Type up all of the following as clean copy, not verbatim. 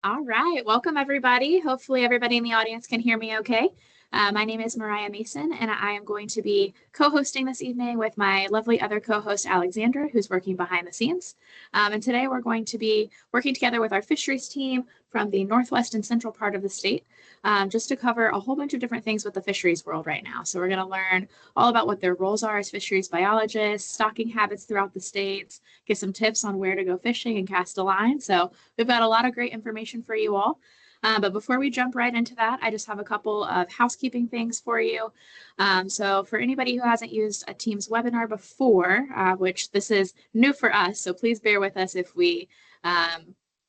All right, welcome everybody. Hopefully everybody in the audience can hear me okay. My name is Mariah Mason, and I am going to be co-hosting this evening with my lovely other co-host, Alexandra, who's working behind the scenes. And today we're going to be working together with our fisheries team from the northwest and central part of the state, just to cover a whole bunch of different things with the fisheries world right now. So we're going to learn all about what their roles are as fisheries biologists, stocking habits throughout the states, get some tips on where to go fishing and cast a line. So we've got a lot of great information for you all. But before we jump right into that, I just have a couple of housekeeping things for you. So for anybody who hasn't used a Teams webinar before, which this is new for us, so please bear with us if we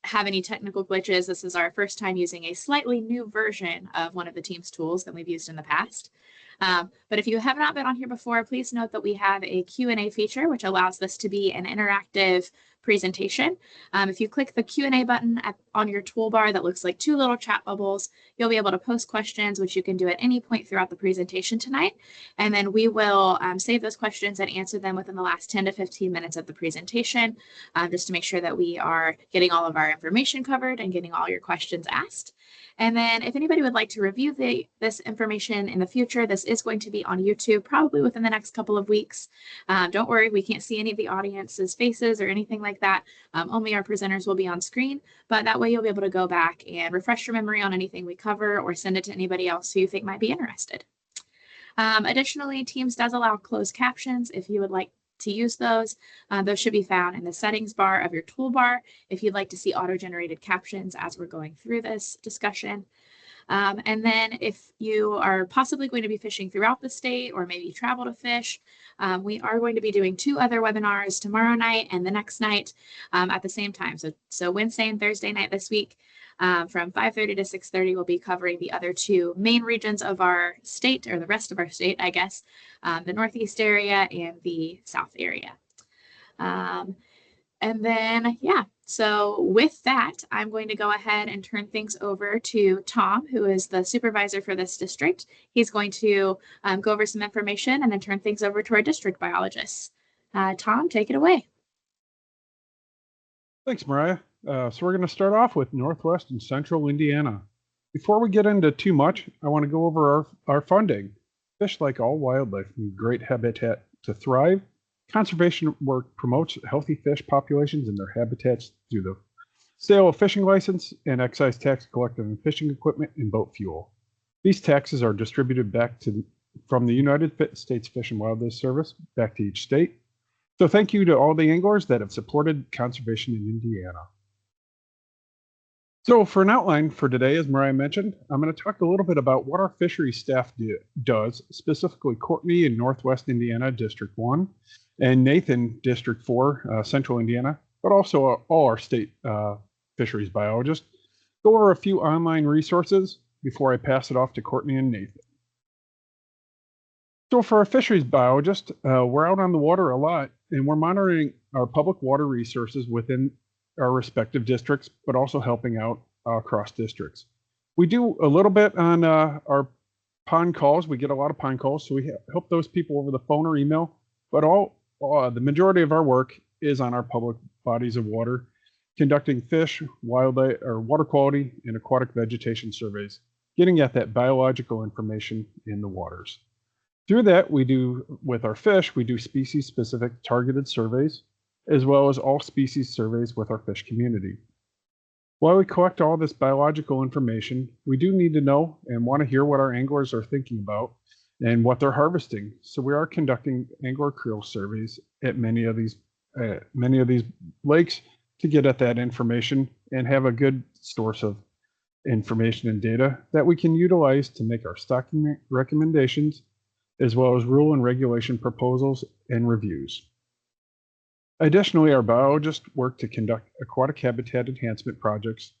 have any technical glitches. This is our first time using a slightly new version of one of the Teams tools that we've used in the past. But if you have not been on here before, please note that we have a Q&A feature, which allows this to be an interactive presentation. If you click the Q&A button on your toolbar that looks like two little chat bubbles, you'll be able to post questions, which you can do at any point throughout the presentation tonight. And then we will save those questions and answer them within the last 10 to 15 minutes of the presentation, just to make sure that we are getting all of our information covered and getting all your questions asked. And then if anybody would like to review this information in the future, this is going to be on YouTube probably within the next couple of weeks. Don't worry, we can't see any of the audience's faces or anything like that. Only our presenters will be on screen, but that way you'll be able to go back and refresh your memory on anything we cover or send it to anybody else who you think might be interested. Additionally, Teams does allow closed captions if you would like to use those. Those should be found in the settings bar of your toolbar if you'd like to see auto-generated captions as we're going through this discussion. And then if you are possibly going to be fishing throughout the state or maybe travel to fish, we are going to be doing two other webinars tomorrow night and the next night at the same time. So Wednesday and Thursday night this week from 5:30 to 6:30, we'll be covering the other two main regions of our state, or the rest of our state, I guess, the Northeast area and the South area. And then, yeah, so with that, I'm going to go ahead and turn things over to Tom, who is the supervisor for this district. He's going to go over some information and then turn things over to our district biologists. Tom, take it away. Thanks, Mariah. So we're going to start off with Northwest and Central Indiana. Before we get into too much, I want to go over our funding. Fish, like all wildlife, need great habitat to thrive. Conservation work promotes healthy fish populations and their habitats through the sale of fishing license and excise tax collected on fishing equipment and boat fuel. These taxes are distributed back from the United States Fish and Wildlife Service back to each state. So thank you to all the anglers that have supported conservation in Indiana. So for an outline for today, as Mariah mentioned, I'm going to talk a little bit about what our fisheries staff does, specifically Courtney in Northwest Indiana, District 1, and Nathan, District 4, Central Indiana, but also all our state fisheries biologists. Go over a few online resources before I pass it off to Courtney and Nathan. So for our fisheries biologist, we're out on the water a lot, and we're monitoring our public water resources within our respective districts, but also helping out across districts. We do a little bit on our pond calls. We get a lot of pond calls, so we help those people over the phone or email, but the majority of our work is on our public bodies of water, conducting fish, wildlife, or water quality and aquatic vegetation surveys, getting at that biological information in the waters. Through that, with our fish, we do species-specific targeted surveys, as well as all species surveys with our fish community. While we collect all this biological information, we do need to know and want to hear what our anglers are thinking about and what they're harvesting. So we are conducting angler creel surveys at many of these lakes to get at that information and have a good source of information and data that we can utilize to make our stocking recommendations, as well as rule and regulation proposals and reviews. Additionally, our biologists work to conduct aquatic habitat enhancement projects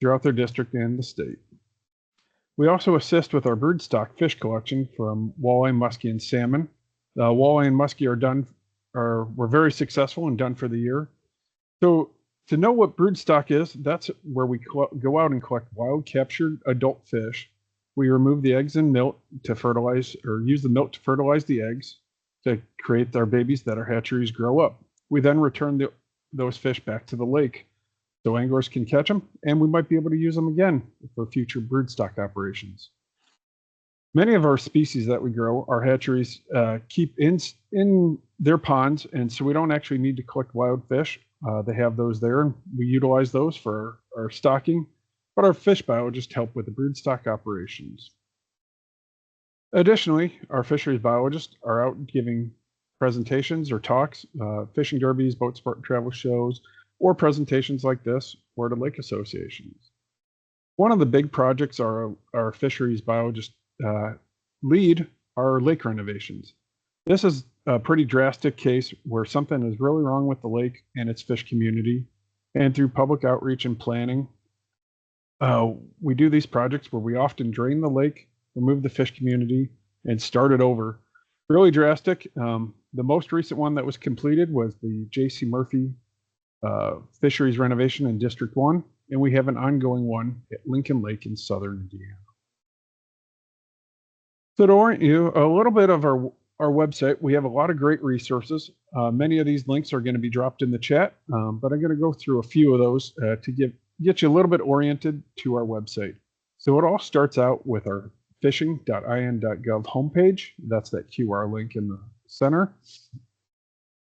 throughout their district and the state. We also assist with our broodstock fish collection from walleye, muskie, and salmon. The walleye and muskie were very successful and done for the year. So to know what broodstock is, that's where we go out and collect wild captured adult fish. We remove the eggs and milk to fertilize, or use the milk to fertilize the eggs to create our babies that our hatcheries grow up. We then return those fish back to the lake so anglers can catch them, and we might be able to use them again for future broodstock operations. Many of our species that we grow, our hatcheries keep in their ponds, and so we don't actually need to collect wild fish. They have those there, and we utilize those for our stocking, but our fish biologists help with the broodstock operations. Additionally, our fisheries biologists are out giving presentations or talks, fishing derbies, boat sport and travel shows, or presentations like this for the lake associations. One of the big projects our fisheries biologists lead are lake renovations. This is a pretty drastic case where something is really wrong with the lake and its fish community. And through public outreach and planning, we do these projects where we often drain the lake, remove the fish community, and start it over. Really drastic. The most recent one that was completed was the J.C. Murphy fisheries renovation in District 1, and we have an ongoing one at Lincoln Lake in southern Indiana. So to orient you, a little bit of our website, we have a lot of great resources. Many of these links are going to be dropped in the chat, but I'm going to go through a few of those to get you a little bit oriented to our website. So it all starts out with our fishing.in.gov homepage. That's that QR link in the center.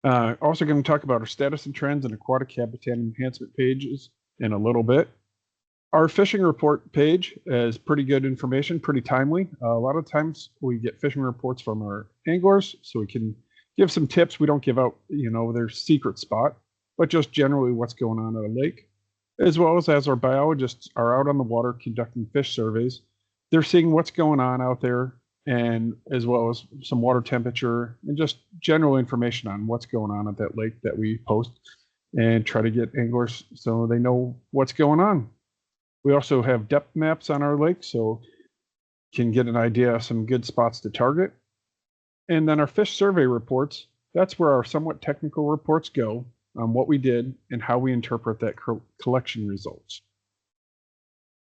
Also going to talk about our status and trends and aquatic habitat enhancement pages in a little bit. Our fishing report page is pretty good information, pretty timely. A lot of times we get fishing reports from our anglers, so we can give some tips. We don't give out, their secret spot, but just generally what's going on at a lake, as well as our biologists are out on the water conducting fish surveys. They're seeing what's going on out there, and as well as some water temperature and just general information on what's going on at that lake that we post and try to get anglers so they know what's going on. We also have depth maps on our lake, so you can get an idea of some good spots to target. And then our fish survey reports, that's where our somewhat technical reports go on what we did and how we interpret that collection results.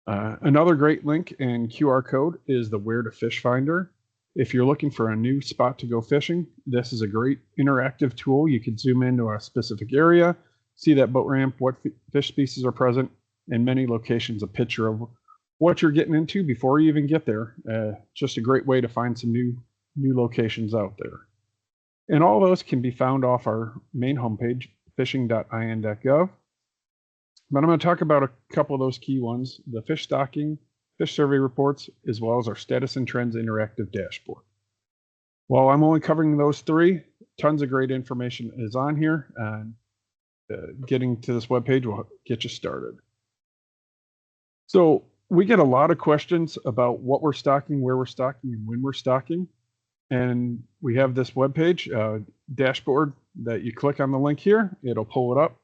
Another great link and QR code is the Where to Fish Finder. If you're looking for a new spot to go fishing, this is a great interactive tool. You can zoom into a specific area, see that boat ramp, what fish species are present, and many locations a picture of what you're getting into before you even get there. Just a great way to find some new locations out there. And all those can be found off our main homepage, fishing.in.gov. But I'm going to talk about a couple of those key ones, the fish stocking, fish survey reports, as well as our status and trends interactive dashboard. While I'm only covering those three, tons of great information is on here, and getting to this webpage will get you started. So we get a lot of questions about what we're stocking, where we're stocking, and when we're stocking. And we have this webpage dashboard that you click on the link here, it'll pull it up,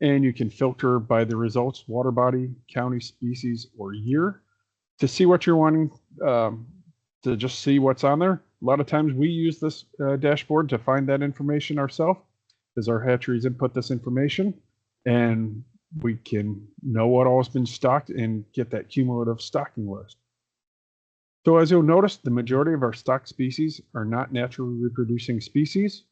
and you can filter by the results, water body, county, species, or year to see what you're wanting, to just see what's on there. A lot of times we use this dashboard to find that information ourselves, as our hatcheries input this information, and we can know what all has been stocked and get that cumulative stocking list. So as you'll notice, the majority of our stocked species are not naturally reproducing species.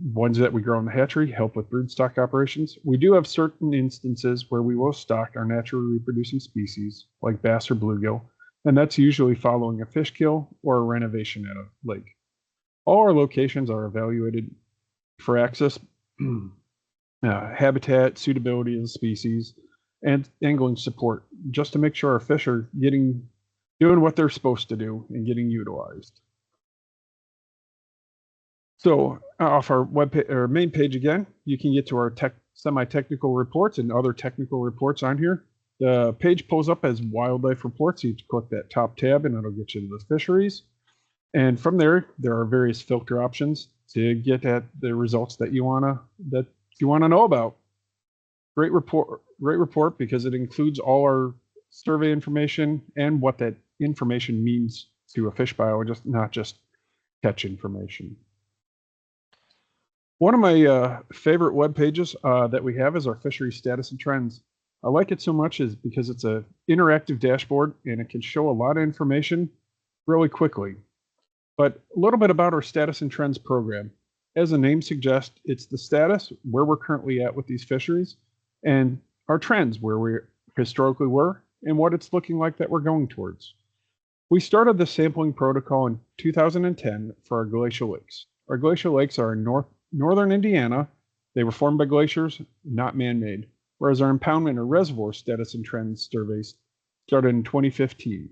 Ones that we grow in the hatchery help with broodstock operations. We do have certain instances where we will stock our naturally reproducing species, like bass or bluegill, and that's usually following a fish kill or a renovation at a lake. All our locations are evaluated for access, habitat, suitability of the species, and angling support, just to make sure our fish are doing what they're supposed to do and getting utilized. So off our main page again, you can get to our semi-technical reports and other technical reports on here. The page pulls up as wildlife reports. You click that top tab and it'll get you to the fisheries. And from there are various filter options to get at the results that you wanna know about. Great report because it includes all our survey information and what that information means to a fish biologist, not just catch information. One of my favorite web pages that we have is our fishery status and trends. I like it so much is because it's an interactive dashboard and it can show a lot of information really quickly. But a little bit about our status and trends program. As the name suggests, it's the status, where we're currently at with these fisheries, and our trends, where we historically were and what it's looking like that we're going towards. We started the sampling protocol in 2010 for our glacial lakes. Our glacial lakes are in northern Indiana. They were formed by glaciers, not man-made, whereas our impoundment or reservoir status and trends surveys started in 2015.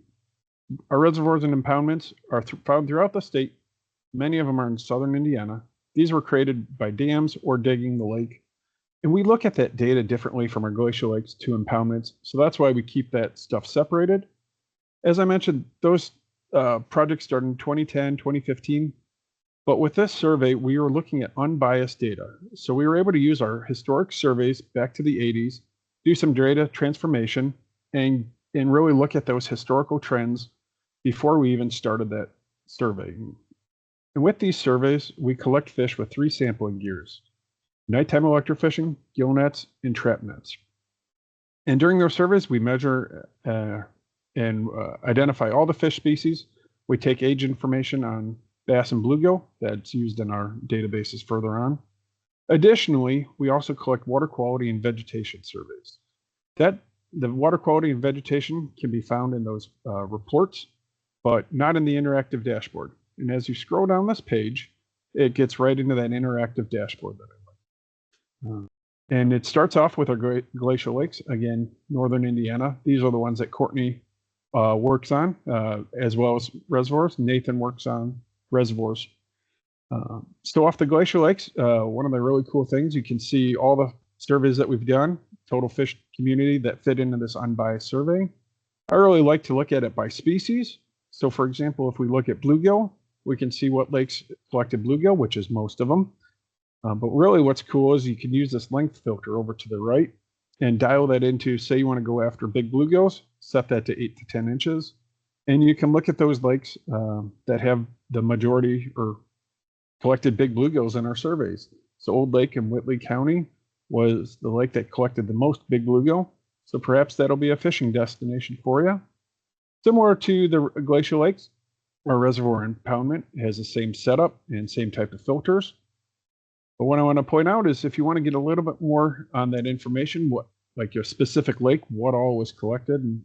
Our reservoirs and impoundments are found throughout the state. Many of them are in southern Indiana. These were created by dams or digging the lake. And we look at that data differently from our glacial lakes to impoundments, so that's why we keep that stuff separated. As I mentioned, those projects started in 2010, 2015. But with this survey, we were looking at unbiased data. So we were able to use our historic surveys back to the 80s, do some data transformation, and really look at those historical trends before we even started that survey. And with these surveys, we collect fish with 3 sampling gears: nighttime electrofishing, gill nets, and trap nets. And during those surveys, we measure and identify all the fish species. We take age information on bass and bluegill that's used in our databases further on. Additionally, we also collect water quality and vegetation surveys. The water quality and vegetation can be found in those reports, but not in the interactive dashboard. And as you scroll down this page, it gets right into that interactive dashboard that I like. And it starts off with our glacial lakes, again, northern Indiana. These are the ones that Courtney works on, as well as reservoirs. Nathan works on reservoirs. So off the glacial lakes, one of the really cool things, you can see all the surveys that we've done, total fish community that fit into this unbiased survey. I really like to look at it by species. So for example, if we look at bluegill, we can see what lakes collected bluegill, which is most of them. But really what's cool is you can use this length filter over to the right and dial that into, say you want to go after big bluegills, set that to 8 to 10 inches. And you can look at those lakes that have the majority or collected big bluegills in our surveys. So Old Lake in Whitley County was the lake that collected the most big bluegill. So perhaps that'll be a fishing destination for you. Similar to the glacial lakes, our reservoir impoundment has the same setup and same type of filters. But what I want to point out is if you want to get a little bit more on that information, what like your specific lake, what all was collected, and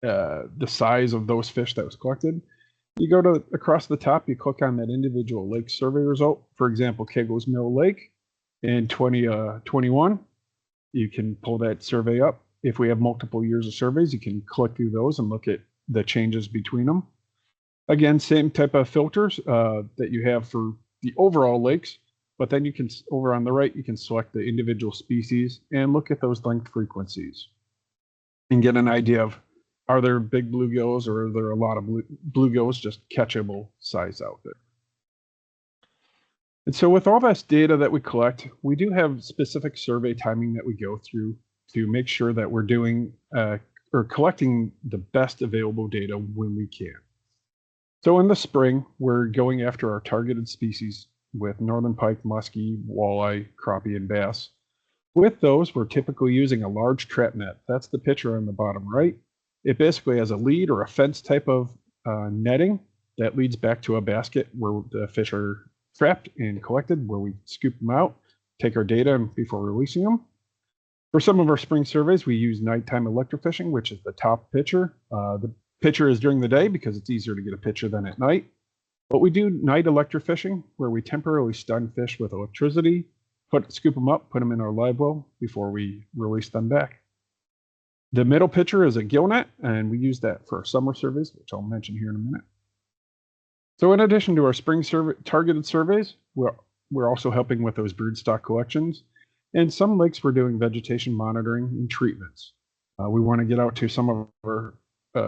the size of those fish that was collected, you go to across the top, you click on that individual lake survey result. For example, Keggles Mill Lake in 2021, you can pull that survey up. If we have multiple years of surveys, you can click through those and look at the changes between them. Again, same type of filters that you have for the overall lakes, but then you can, over on the right, you can select the individual species and look at those length frequencies and get an idea of, are there big bluegills or are there a lot of bluegills just catchable size out there? And so with all this data that we collect, we do have specific survey timing that we go through to make sure that we're doing or collecting the best available data when we can. So in the spring, we're going after our targeted species with northern pike, muskie, walleye, crappie, and bass. With those, we're typically using a large trap net. That's the picture on the bottom right. It basically has a lead or a fence type of netting that leads back to a basket where the fish are trapped and collected, where we scoop them out, take our data before releasing them. For some of our spring surveys, we use nighttime electrofishing, which is the top picture. The picture is during the day because it's easier to get a picture than at night. But we do night electrofishing, where we temporarily stun fish with electricity, scoop them up, put them in our live well before we release them back. The middle picture is a gill net, and we use that for our summer surveys, which I'll mention here in a minute. So in addition to our spring targeted surveys, we're also helping with those broodstock collections. And some lakes we're doing vegetation monitoring and treatments. We want to get out to some of our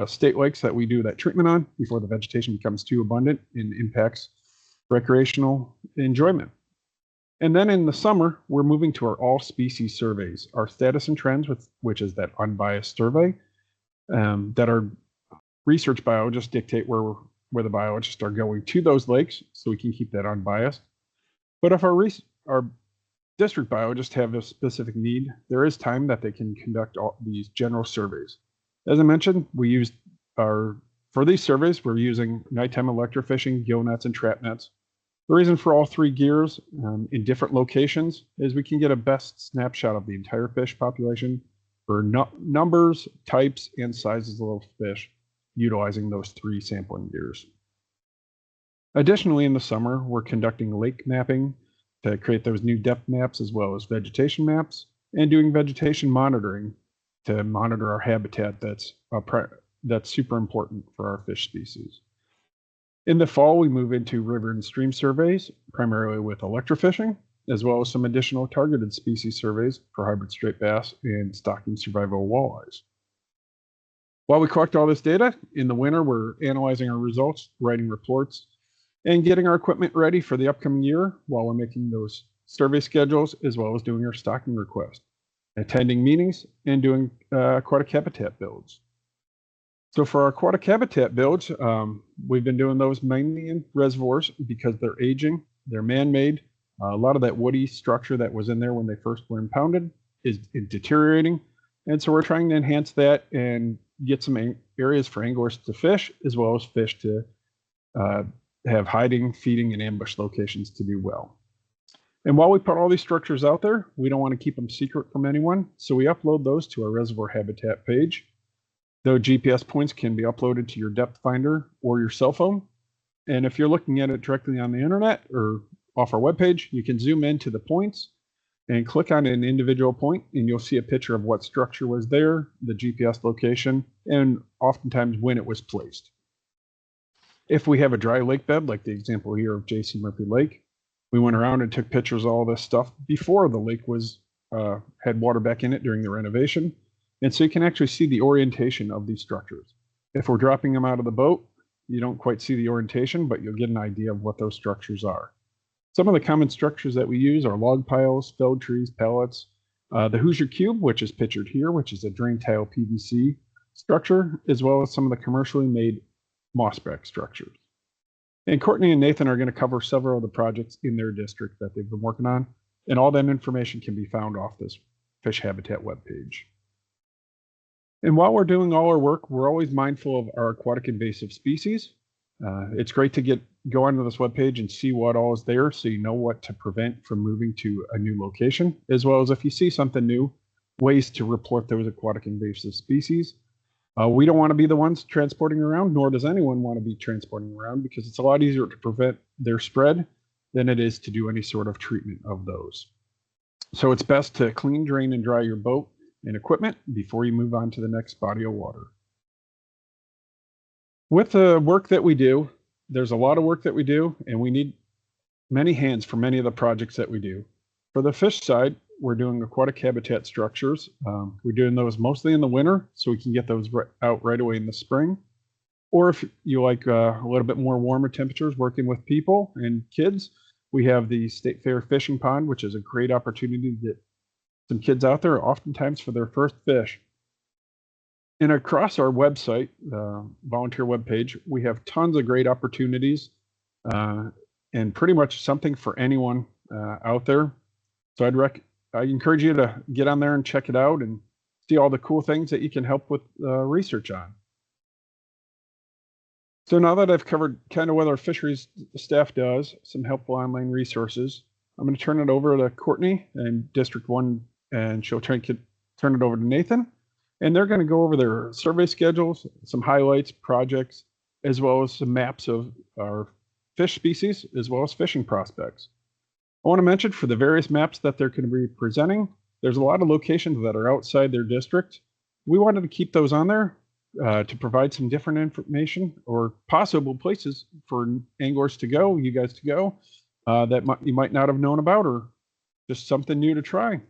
state lakes that we do that treatment on before the vegetation becomes too abundant and impacts recreational enjoyment. And then in the summer, we're moving to our all species surveys, our status and trends, which is that unbiased survey that our research biologists dictate where the biologists are going to those lakes so we can keep that unbiased. But if our district biologists have a specific need, there is time that they can conduct all these general surveys. As I mentioned, for these surveys, we're using nighttime electrofishing, gill nets, and trap nets. The reason for all three gears in different locations is we can get a best snapshot of the entire fish population for numbers, types, and sizes of those fish utilizing those three sampling gears. Additionally, in the summer, we're conducting lake mapping to create those new depth maps as well as vegetation maps, and doing vegetation monitoring to monitor our habitat that's super important for our fish species. In the fall, we move into river and stream surveys, primarily with electrofishing, as well as some additional targeted species surveys for hybrid striped bass and stocking survival walleyes. While we collect all this data, in the winter, we're analyzing our results, writing reports, and getting our equipment ready for the upcoming year while we're making those survey schedules, as well as doing our stocking request, attending meetings, and doing aquatic habitat builds. So for our aquatic habitat builds, we've been doing those mainly in reservoirs because they're aging, they're man-made. A lot of that woody structure that was in there when they first were impounded is deteriorating. And so we're trying to enhance that and get some areas for anglers to fish, as well as fish to have hiding, feeding, and ambush locations to do well. And while we put all these structures out there, we don't want to keep them secret from anyone. So we upload those to our reservoir habitat page. Those GPS points can be uploaded to your depth finder or your cell phone. And if you're looking at it directly on the internet or off our webpage, you can zoom into the points and click on an individual point, and you'll see a picture of what structure was there, the GPS location, and oftentimes when it was placed. If we have a dry lake bed, like the example here of J.C. Murphy Lake, we went around and took pictures of all this stuff before the lake was had water back in it during the renovation. And so you can actually see the orientation of these structures. If we're dropping them out of the boat, you don't quite see the orientation, but you'll get an idea of what those structures are. Some of the common structures that we use are log piles, felled trees, pallets, the Hoosier Cube, which is pictured here, which is a drain tile PVC structure, as well as some of the commercially made mossback structures. And Courtney and Nathan are going to cover several of the projects in their district that they've been working on, and all that information can be found off this Fish Habitat webpage. And while we're doing all our work, we're always mindful of our aquatic invasive species. It's great to go onto this webpage and see what all is there so you know what to prevent from moving to a new location, as well as if you see something new, ways to report those aquatic invasive species. We don't want to be the ones transporting around, nor does anyone want to be transporting around, because it's a lot easier to prevent their spread than it is to do any sort of treatment of those. So it's best to clean, drain, and dry your boat and equipment before you move on to the next body of water. With the work that we do, there's a lot of work that we do, and we need many hands for many of the projects that we do. For the fish side, we're doing aquatic habitat structures. We're doing those mostly in the winter, so we can get those out right away in the spring. Or if you like a little bit more warmer temperatures, working with people and kids, we have the State Fair Fishing Pond, which is a great opportunity to get some kids out there, oftentimes for their first fish. And across our website, volunteer webpage, we have tons of great opportunities and pretty much something for anyone out there. So I encourage you to get on there and check it out and see all the cool things that you can help with research on. So now that I've covered kind of what our fisheries staff does, some helpful online resources, I'm going to turn it over to Courtney in District 1, and she'll turn it over to Nathan. And they're going to go over their survey schedules, some highlights, projects, as well as some maps of our fish species, as well as fishing prospects. I want to mention for the various maps that they're going to be presenting, there's a lot of locations that are outside their district. We wanted to keep those on there to provide some different information or possible places for anglers to go, you guys to go, that you might not have known about, or just something new to try.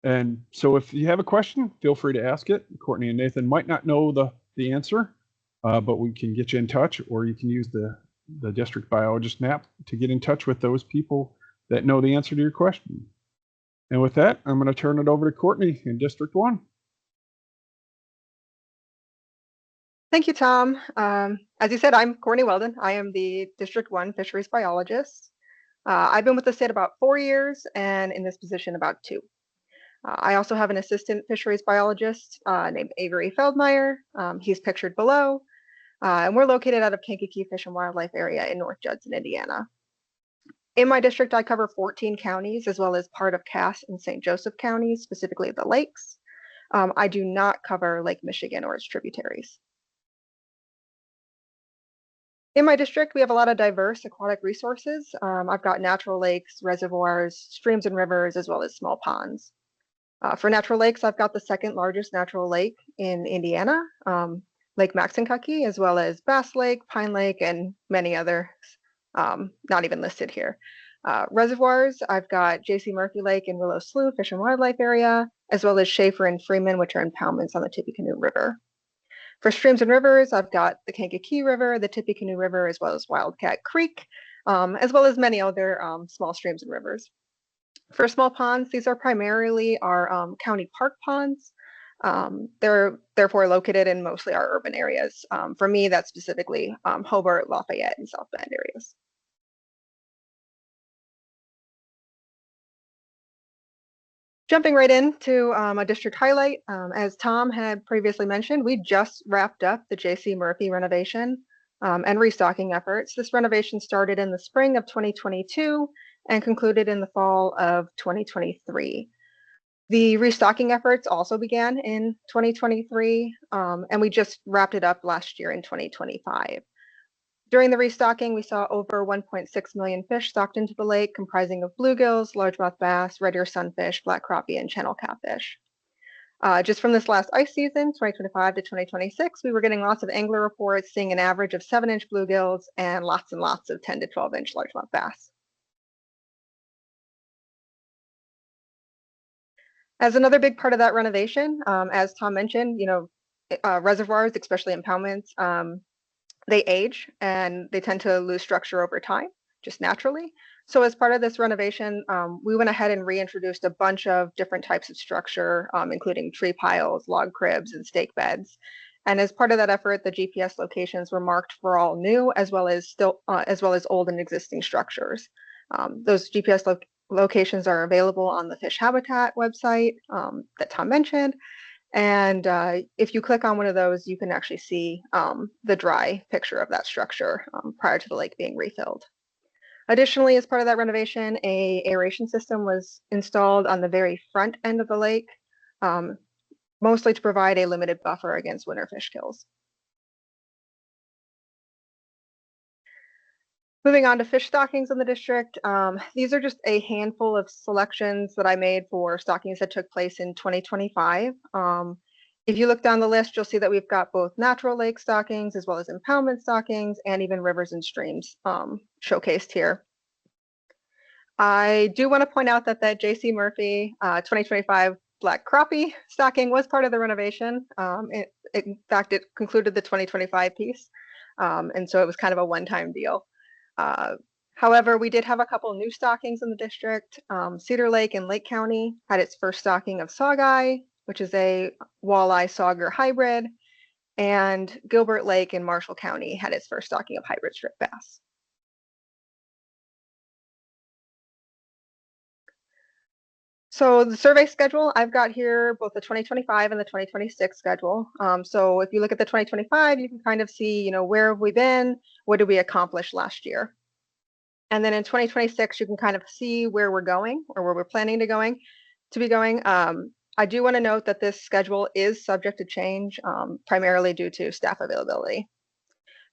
And so if you have a question, feel free to ask it. Courtney and Nathan might not know the answer, but we can get you in touch, or you can use the district biologist map to get in touch with those people that know the answer to your question. And with that, I'm going to turn it over to Courtney in District 1. Thank you, Tom. As you said, I'm Courtney Weldon. I am the District 1 fisheries biologist. I've been with the state about 4 years and in this position about 2. I also have an assistant fisheries biologist named Avery Feldmeyer. He's pictured below. And we're located out of Kankakee Fish and Wildlife Area in North Judson, Indiana. In my district, I cover 14 counties as well as part of Cass and St. Joseph counties, specifically the lakes. I do not cover Lake Michigan or its tributaries. In my district, we have a lot of diverse aquatic resources. I've got natural lakes, reservoirs, streams and rivers, as well as small ponds. For natural lakes, I've got the second largest natural lake in Indiana, Lake Maxinkuckee, as well as Bass Lake, Pine Lake, and many others, not even listed here. Reservoirs, I've got J.C. Murphy Lake and Willow Slough Fish and Wildlife Area, as well as Schaefer and Freeman, which are impoundments on the Tippecanoe River. For streams and rivers, I've got the Kankakee River, the Tippecanoe River, as well as Wildcat Creek, as well as many other small streams and rivers. For small ponds, these are primarily our county park ponds. They're therefore located in mostly our urban areas. For me, that's specifically Hobart, Lafayette, and South Bend areas. Jumping right into a district highlight, as Tom had previously mentioned, we just wrapped up the J.C. Murphy renovation and restocking efforts. This renovation started in the spring of 2022 and concluded in the fall of 2023. The restocking efforts also began in 2023, and we just wrapped it up last year in 2025. During the restocking, we saw over 1.6 million fish stocked into the lake, comprising of bluegills, largemouth bass, red ear sunfish, black crappie, and channel catfish. Just from this last ice season, 2025 to 2026, we were getting lots of angler reports, seeing an average of 7-inch bluegills and lots of 10 to 12-inch largemouth bass. As another big part of that renovation, as Tom mentioned, reservoirs, especially impoundments, they age and they tend to lose structure over time, just naturally. So as part of this renovation, we went ahead and reintroduced a bunch of different types of structure, including tree piles, log cribs, and stake beds. And as part of that effort, the GPS locations were marked for all new, as well as old and existing structures. Those GPS locations are available on the Fish Habitat website that Tom mentioned. And if you click on one of those, you can actually see the dry picture of that structure prior to the lake being refilled. Additionally, as part of that renovation, an aeration system was installed on the very front end of the lake, mostly to provide a limited buffer against winter fish kills. Moving on to fish stockings in the district, these are just a handful of selections that I made for stockings that took place in 2025. If you look down the list, you'll see that we've got both natural lake stockings as well as impoundment stockings and even rivers and streams showcased here. I do want to point out that J.C. Murphy 2025 black crappie stocking was part of the renovation. In fact, it concluded the 2025 piece, and so it was kind of a one-time deal. However, we did have a couple new stockings in the district. Cedar Lake in Lake County had its first stocking of saugeye, which is a walleye sauger hybrid, and Gilbert Lake in Marshall County had its first stocking of hybrid striped bass. So the survey schedule, I've got here both the 2025 and the 2026 schedule. So if you look at the 2025, you can kind of see, where have we been? What did we accomplish last year? And then in 2026, you can kind of see where we're going or where we're planning to be going. I do want to note that this schedule is subject to change, primarily due to staff availability.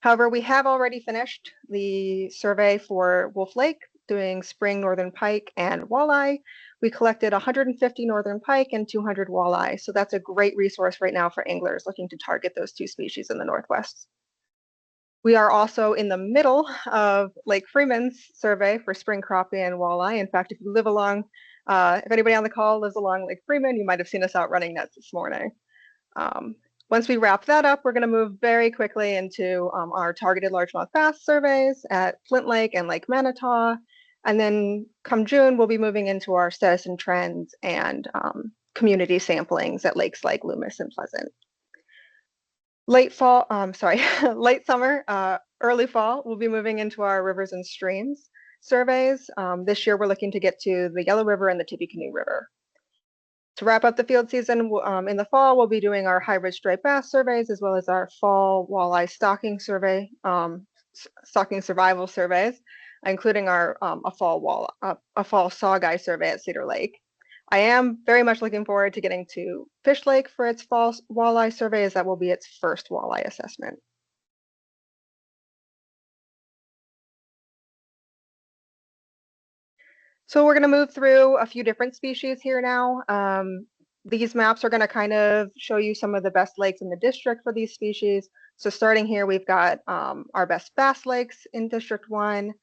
However, we have already finished the survey for Wolf Lake, doing spring northern pike and walleye. We collected 150 northern pike and 200 walleye. So that's a great resource right now for anglers looking to target those two species in the Northwest. We are also in the middle of Lake Freeman's survey for spring crappie and walleye. In fact, if you live along, if anybody on the call lives along Lake Freeman, you might have seen us out running nets this morning. Once we wrap that up, we're going to move very quickly into our targeted largemouth bass surveys at Flint Lake and Lake Manitow. And then come June, we'll be moving into our status and trends and community samplings at lakes like Loomis and Pleasant. Late summer, early fall, we'll be moving into our rivers and streams surveys. This year, we're looking to get to the Yellow River and the Tippecanoe River. To wrap up the field season, in the fall, we'll be doing our hybrid striped bass surveys, as well as our fall walleye stocking survey, stocking survival surveys. including our a fall sawguy survey at Cedar Lake. I am very much looking forward to getting to Fish Lake for its fall walleye survey, as that will be its first walleye assessment. So we're going to move through a few different species here now. These maps are going to kind of show you some of the best lakes in the district for these species. So starting here, we've got our best bass lakes in District 1.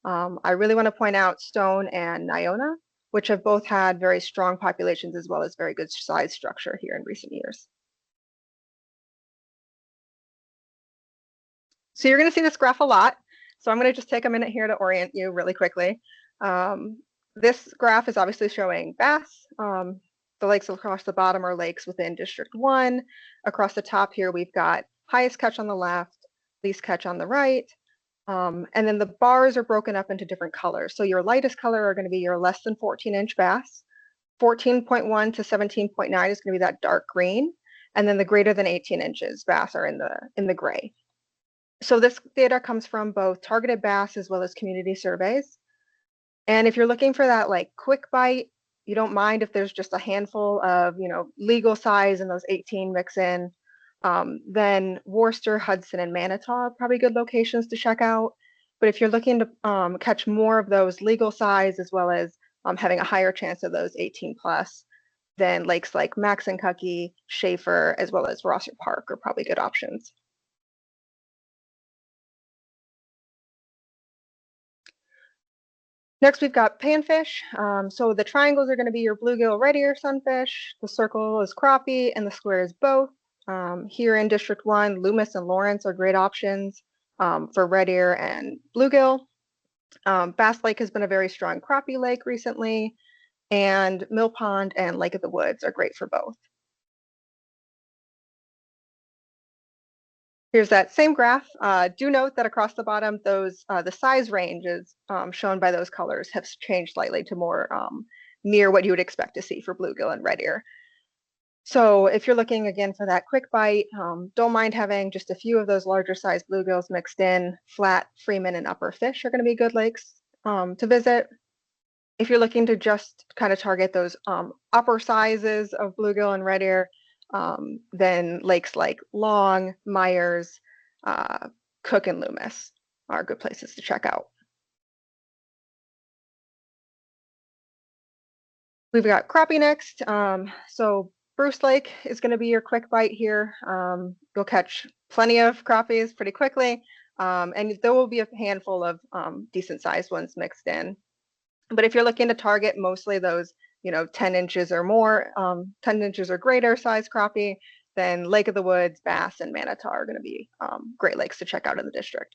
I really want to point out Stone and Nyona, which have both had very strong populations as well as very good size structure here in recent years. So you're going to see this graph a lot. So I'm going to just take a minute here to orient you really quickly. This graph is obviously showing bass. The lakes across the bottom are lakes within District 1. Across the top here, we've got highest catch on the left, least catch on the right. And then the bars are broken up into different colors. So your lightest color are going to be your less than 14-inch bass. 14.1 to 17.9 is going to be that dark green. And then the greater than 18 inches bass are in the gray. So this data comes from both targeted bass as well as community surveys. And if you're looking for that like quick bite, you don't mind if there's just a handful of, legal size and those 18 mix in, then Worcester, Hudson, and Manitow are probably good locations to check out. But if you're looking to catch more of those legal size as well as having a higher chance of those 18 plus, then lakes like Maxinkuckee, Schaefer, as well as Rosser Park are probably good options. Next, we've got panfish. So the triangles are going to be your bluegill, red ear sunfish. The circle is crappie, and the square is both. Here in District 1, Loomis and Lawrence are great options for red ear and bluegill. Bass Lake has been a very strong crappie lake recently, and Mill Pond and Lake of the Woods are great for both. Here's that same graph. Do note that across the bottom, those the size ranges shown by those colors have changed slightly to more near what you would expect to see for bluegill and red ear. So if you're looking again for that quick bite, don't mind having just a few of those larger size bluegills mixed in. Flat, Freeman, and Upper Fish are going to be good lakes to visit. If you're looking to just kind of target those upper sizes of bluegill and red ear, then lakes like Long, Myers, Cook, and Loomis are good places to check out. We've got crappie next. So Bruce Lake is going to be your quick bite here. You'll catch plenty of crappies pretty quickly, and there will be a handful of decent sized ones mixed in. But if you're looking to target mostly those 10 inches or more, 10 inches or greater size crappie, then Lake of the Woods, Bass, and Manitow are going to be great lakes to check out in the district.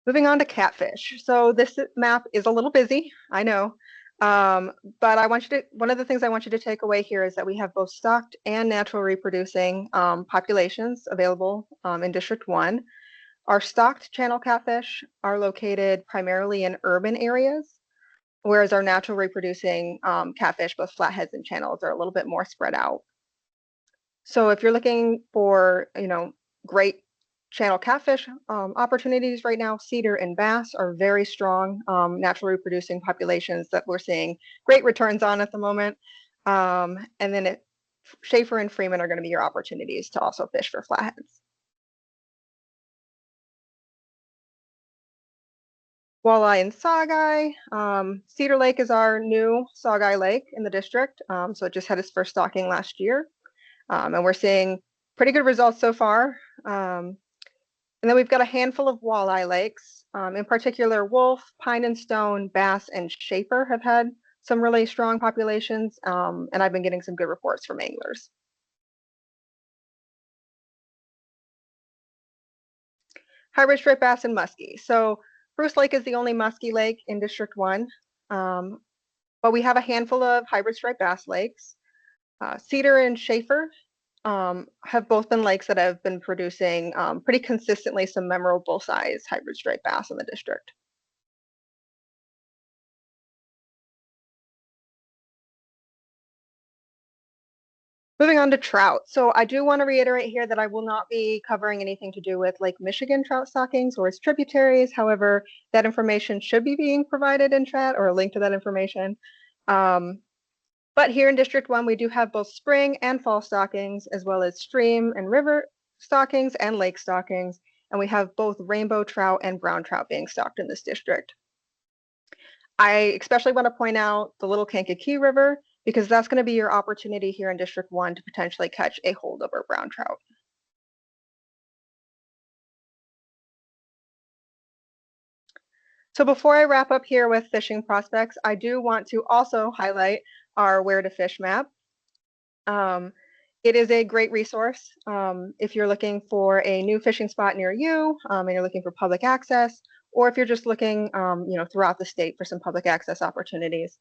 Moving on to catfish. So this map is a little busy, I know, but one of the things I want you to take away here is that we have both stocked and natural reproducing populations available in District 1. Our stocked channel catfish are located primarily in urban areas, whereas our natural reproducing catfish, both flatheads and channels, are a little bit more spread out. So if you're looking for, great channel catfish opportunities right now, cedar and bass are very strong natural reproducing populations that we're seeing great returns on at the moment. And then Schaefer and Freeman are going to be your opportunities to also fish for flatheads. Walleye and Sawguy. Cedar Lake is our new Sawguy Lake in the district. So it just had its first stocking last year. And we're seeing pretty good results so far. And then we've got a handful of walleye lakes. In particular, Wolf, Pine and Stone, Bass, and Schaefer have had some really strong populations. And I've been getting some good reports from anglers. Hybrid striped bass and muskie. So Bruce Lake is the only muskie lake in District 1, but we have a handful of hybrid striped bass lakes. Cedar and Schaefer have both been lakes that have been producing pretty consistently some memorable size hybrid striped bass in the district. Moving on to trout. So I do want to reiterate here that I will not be covering anything to do with Lake Michigan trout stockings or its tributaries. However, that information should be being provided in chat, or a link to that information. But here in District 1, we do have both spring and fall stockings, as well as stream and river stockings and lake stockings. And we have both rainbow trout and brown trout being stocked in this district. I especially want to point out the Little Kankakee River, because that's going to be your opportunity here in District 1 to potentially catch a holdover brown trout. So before I wrap up here with fishing prospects, I do want to also highlight our Where to Fish map. It is a great resource if you're looking for a new fishing spot near you, and you're looking for public access, or if you're just looking throughout the state for some public access opportunities.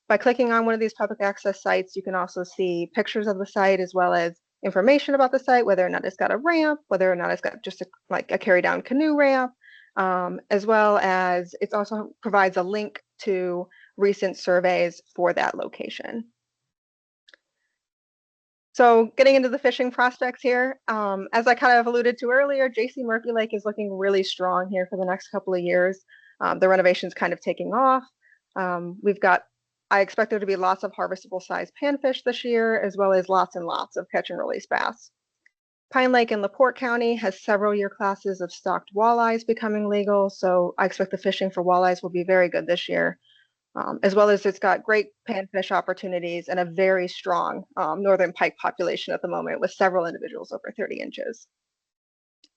By clicking on one of these public access sites, you can also see pictures of the site, as well as information about the site, whether or not it's got a ramp, whether or not it's got just a carry down canoe ramp, as well as it also provides a link to recent surveys for that location. So getting into the fishing prospects here, as I kind of alluded to earlier, J.C. Murphy Lake is looking really strong here for the next couple of years. The renovation's kind of taking off. I expect there to be lots of harvestable size panfish this year, as well as lots and lots of catch and release bass. Pine Lake in LaPorte County has several year classes of stocked walleyes becoming legal, so I expect the fishing for walleyes will be very good this year. As well as it's got great panfish opportunities and a very strong northern pike population at the moment, with several individuals over 30 inches.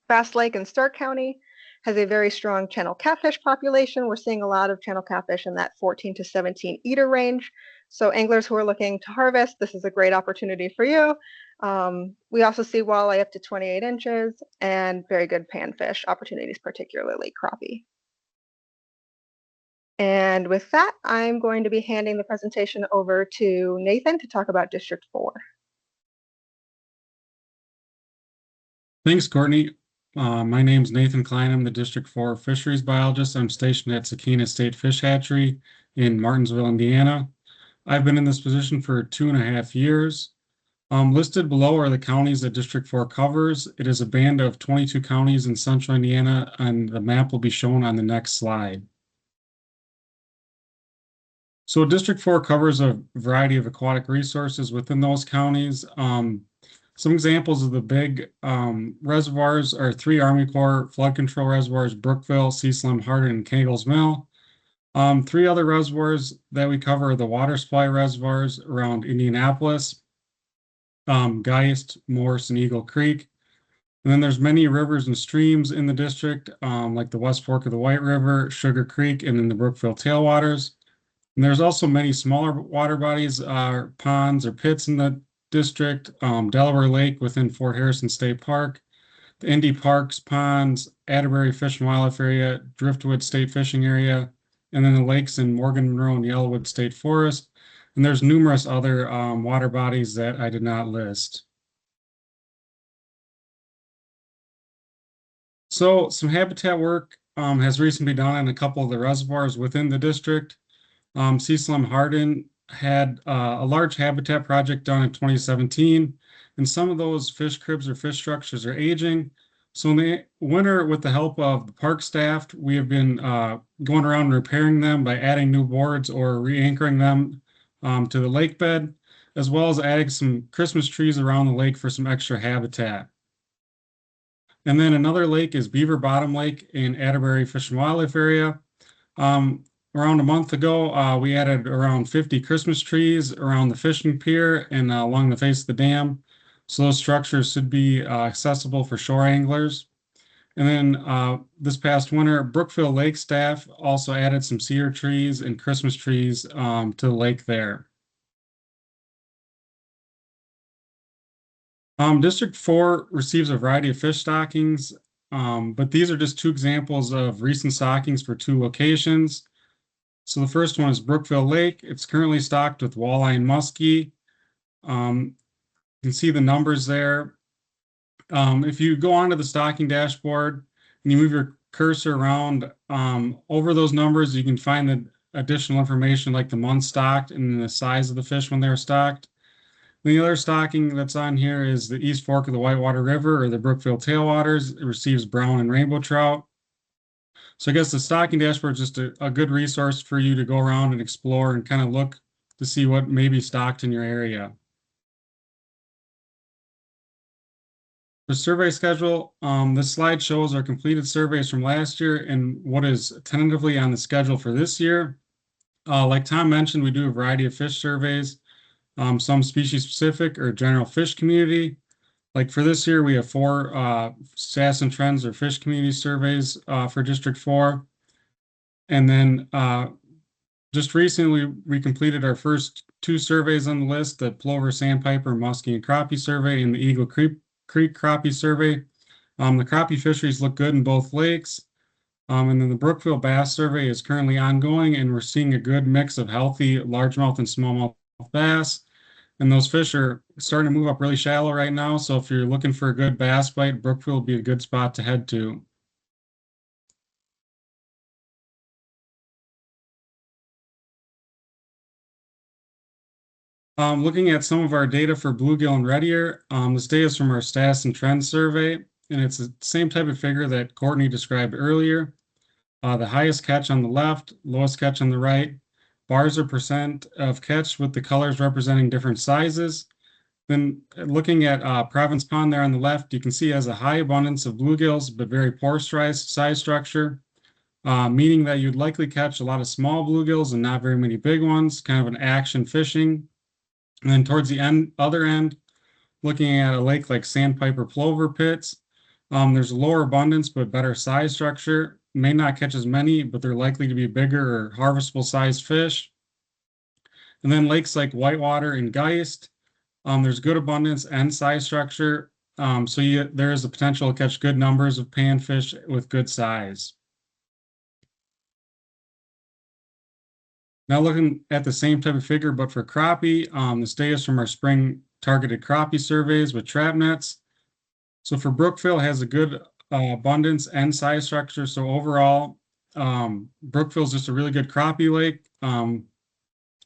Bass Lake in Stark County has a very strong channel catfish population. We're seeing a lot of channel catfish in that 14 to 17 eater range. So anglers who are looking to harvest, this is a great opportunity for you. We also see walleye up to 28 inches and very good panfish opportunities, particularly crappie. And with that, I'm going to be handing the presentation over to Nathan to talk about District 4. Thanks, Courtney. My name's Nathan Klein. I'm the District 4 Fisheries Biologist. I'm stationed at Sakina State Fish Hatchery in Martinsville, Indiana. I've been in this position for 2.5 years. Listed below are the counties that District 4 covers. It is a band of 22 counties in central Indiana, and the map will be shown on the next slide. So District 4 covers a variety of aquatic resources within those counties. Some examples of the big reservoirs are 3 Army Corps flood control reservoirs: Brookville, Sea Slim, Hardin, and Cagles Mill. 3 other reservoirs that we cover are the water supply reservoirs around Indianapolis, Geist, Morse, and Eagle Creek. And then there's many rivers and streams in the district, like the West Fork of the White River, Sugar Creek, and then the Brookville tailwaters. And there's also many smaller water bodies, ponds or pits in the district: Delaware Lake within Fort Harrison State Park, the Indy Parks ponds, Atterbury Fish and Wildlife Area, Driftwood State Fishing Area, and then the lakes in Morgan Monroe and Yellowwood State Forest. And there's numerous other water bodies that I did not list. So some habitat work has recently been done in a couple of the reservoirs within the district. Sea Slim Hardin had a large habitat project done in 2017, and some of those fish cribs or fish structures are aging. So in the winter, with the help of the park staff, we have been going around and repairing them by adding new boards or re-anchoring them to the lake bed, as well as adding some Christmas trees around the lake for some extra habitat. And then another lake is Beaver Bottom Lake in Atterbury Fish and Wildlife Area. Around a month ago, we added around 50 Christmas trees around the fishing pier and along the face of the dam. So those structures should be accessible for shore anglers. And then this past winter, Brookville Lake staff also added some cedar trees and Christmas trees to the lake there. District 4 receives a variety of fish stockings, but these are just 2 examples of recent stockings for 2 locations. So the first one is Brookville Lake. It's currently stocked with walleye and muskie. You can see the numbers there. If you go onto the stocking dashboard and you move your cursor around over those numbers, you can find the additional information like the month stocked and the size of the fish when they're stocked. The other stocking that's on here is the East Fork of the Whitewater River, or the Brookfield tailwaters. It receives brown and rainbow trout. So I guess the stocking dashboard is just a good resource for you to go around and explore and kind of look to see what may be stocked in your area. The survey schedule, this slide shows our completed surveys from last year and what is tentatively on the schedule for this year. Like Tom mentioned, we do a variety of fish surveys, some species specific or general fish community. Like for this year, we have 4 SAS and Trends or fish community surveys for District 4. And then just recently, we completed our first 2 surveys on the list, the Plover, Sandpiper, Muskie, and Crappie survey and the Eagle Creek Crappie survey. The crappie fisheries look good in both lakes. And then the Brookfield Bass survey is currently ongoing, and we're seeing a good mix of healthy largemouth and smallmouth bass. And those fish are starting to move up really shallow right now. So if you're looking for a good bass bite, Brookfield would be a good spot to head to. Looking at some of our data for bluegill and red ear, this data is from our Status and Trends survey, and it's the same type of figure that Courtney described earlier. The highest catch on the left, lowest catch on the right. Bars are percent of catch with the colors representing different sizes. Then looking at Province Pond there on the left, you can see it has a high abundance of bluegills, but very poor size structure, meaning that you'd likely catch a lot of small bluegills and not very many big ones, kind of an action fishing. And then towards the other end, looking at a lake like Sandpiper Plover Pits, there's a lower abundance but better size structure. May not catch as many, but they're likely to be bigger or harvestable sized fish. And then lakes like Whitewater and Geist, there's good abundance and size structure. So there is the potential to catch good numbers of panfish with good size. Now looking at the same type of figure, but for crappie, this data is from our spring targeted crappie surveys with trap nets. So for Brookfield has a good abundance and size structure. So overall, Brookfield is just a really good crappie lake. And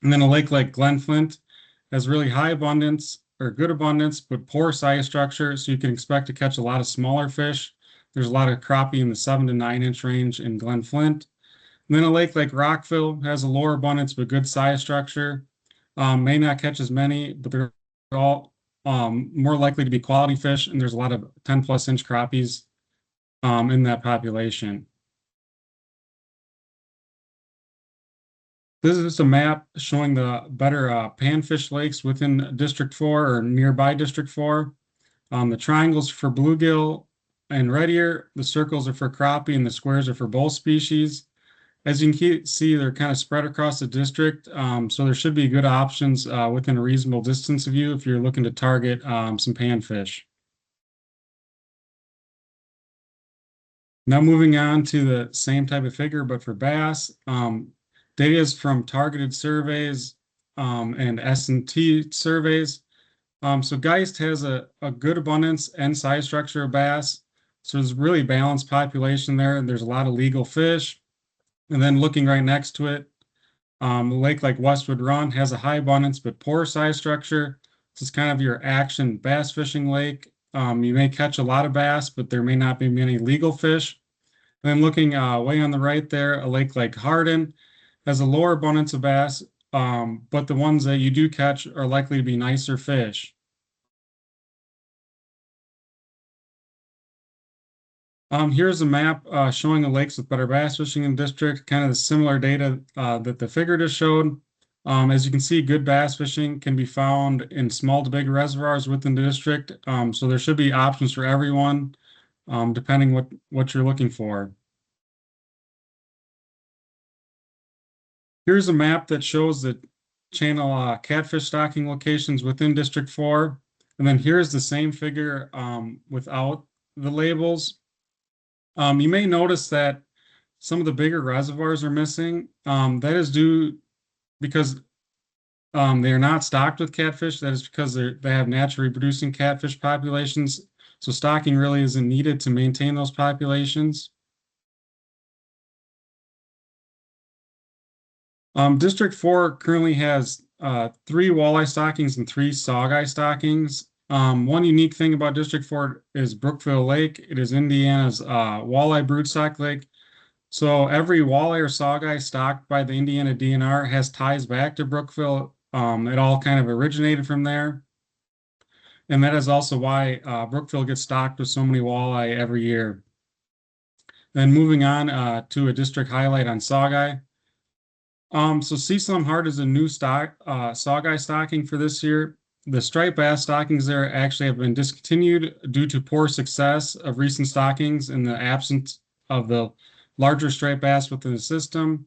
then a lake like Glenflint has really high abundance or good abundance, but poor size structure. So you can expect to catch a lot of smaller fish. There's a lot of crappie in the 7 to 9 inch range in Glenflint. And then a lake like Rockville has a lower abundance, but good size structure. May not catch as many, but they're all more likely to be quality fish. And there's a lot of 10+ inch crappies in that population. This is just a map showing the better panfish lakes within District 4 or nearby District 4. The triangles for bluegill and red ear, the circles are for crappie, and the squares are for both species. As you can see, they're kind of spread across the district, so there should be good options within a reasonable distance of you if you're looking to target some panfish. Now moving on to the same type of figure, but for bass. Data is from targeted surveys and S&T surveys. So Geist has a good abundance and size structure of bass. So there's a really balanced population there, and there's a lot of legal fish. And then looking right next to it, a lake like Westwood Run has a high abundance but poor size structure. This is kind of your action bass fishing lake. You may catch a lot of bass, but there may not be many legal fish. And then looking way on the right there, a lake like Hardin has a lower abundance of bass, but the ones that you do catch are likely to be nicer fish. Here's a map showing the lakes with better bass fishing in the district, kind of the similar data that the figure just showed. As you can see, good bass fishing can be found in small to big reservoirs within the district. So there should be options for everyone, depending what you're looking for. Here's a map that shows the channel catfish stocking locations within District 4. And then here's the same figure without the labels. You may notice that some of the bigger reservoirs are missing. That is due because they are not stocked with catfish. That is because they have naturally reproducing catfish populations. So stocking really isn't needed to maintain those populations. District 4 currently has 3 walleye stockings and 3 saugeye stockings. One unique thing about District 4 is Brookville Lake. It is Indiana's walleye broodstock lake. So every walleye or saugeye stocked by the Indiana DNR has ties back to Brookville. It all kind of originated from there. And that is also why Brookville gets stocked with so many walleye every year. Then moving on to a district highlight on saugeye. So Sea Slum Heart is a new saugeye stocking for this year. The striped bass stockings there actually have been discontinued due to poor success of recent stockings in the absence of the larger striped bass within the system.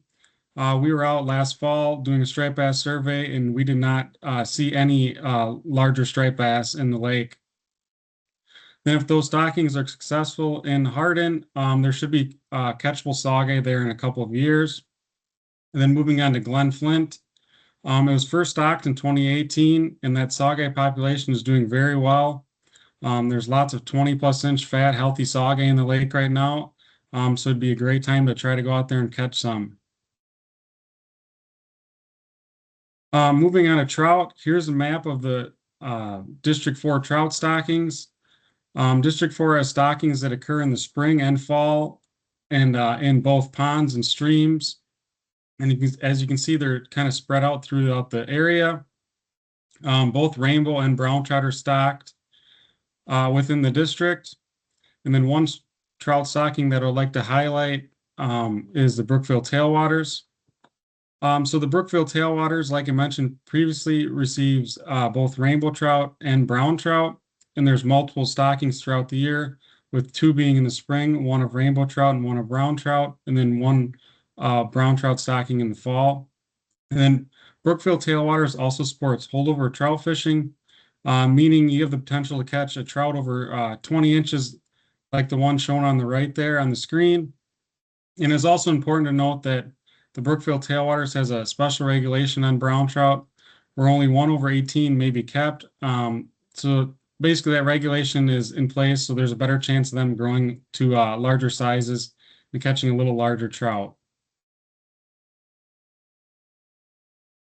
We were out last fall doing a striped bass survey, and we did not see any larger striped bass in the lake. Then if those stockings are successful in Hardin, there should be catchable saugeye there in a couple of years. And then moving on to Glen Flint, it was first stocked in 2018, and that saugeye population is doing very well. There's lots of 20+ inch fat, healthy saugeye in the lake right now. So it'd be a great time to try to go out there and catch some. Moving on to trout, here's a map of the District 4 trout stockings. District 4 has stockings that occur in the spring and fall, and in both ponds and streams. And as you can see, they're kind of spread out throughout the area. Both rainbow and brown trout are stocked within the district. And then one trout stocking that I'd like to highlight is the Brookville tailwaters. So the Brookville tailwaters, like I mentioned previously, receives both rainbow trout and brown trout. And there's multiple stockings throughout the year, with 2 being in the spring, one of rainbow trout and one of brown trout, and then one brown trout stocking in the fall. And then Brookville tailwaters also supports holdover trout fishing, meaning you have the potential to catch a trout over 20 inches like the one shown on the right there on the screen. And it's also important to note that the Brookville tailwaters has a special regulation on brown trout where only 1 over 18 may be kept. So basically that regulation is in place, so there's a better chance of them growing to larger sizes and catching a little larger trout.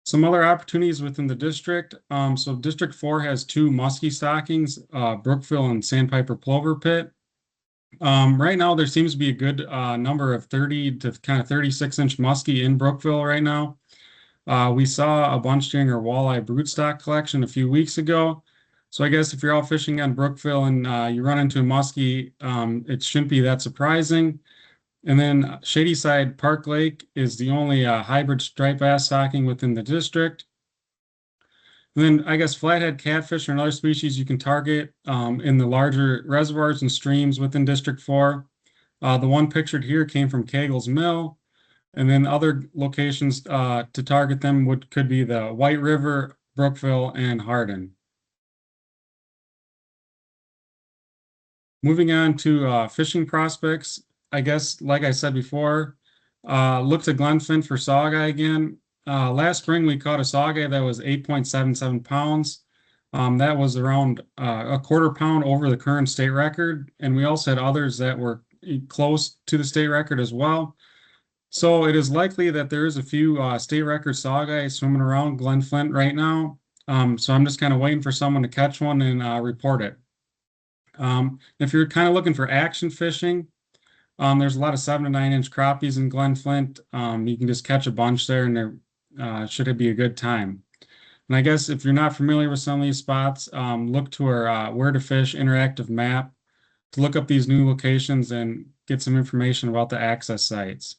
Some other opportunities within the district. So District 4 has 2 muskie stockings, Brookville and Sandpiper Plover Pit. Right now, there seems to be a good number of 30 to kind of 36-inch muskie in Brookville right now. We saw a bunch during our walleye broodstock collection a few weeks ago. So I guess if you're out fishing on Brookville and you run into a muskie, it shouldn't be that surprising. And then Shadyside Park Lake is the only hybrid striped bass stocking within the district. And then I guess flathead catfish are another species you can target in the larger reservoirs and streams within District 4. The one pictured here came from Kegel's Mill. And then other locations to target them could be the White River, Brookville, and Hardin. Moving on to fishing prospects. I guess, like I said before, look to Glen Flint for saugeye again. Last spring, we caught a saugeye that was 8.77 pounds. That was around a quarter pound over the current state record. And we also had others that were close to the state record as well. So it is likely that there is a few state record saugeye swimming around Glen Flint right now. So I'm just kind of waiting for someone to catch one and report it. If you're kind of looking for action fishing, there's a lot of 7 to 9 inch crappies in Glen Flint. You can just catch a bunch there, and there should be a good time. And I guess if you're not familiar with some of these spots, look to our Where to Fish interactive map to look up these new locations and get some information about the access sites.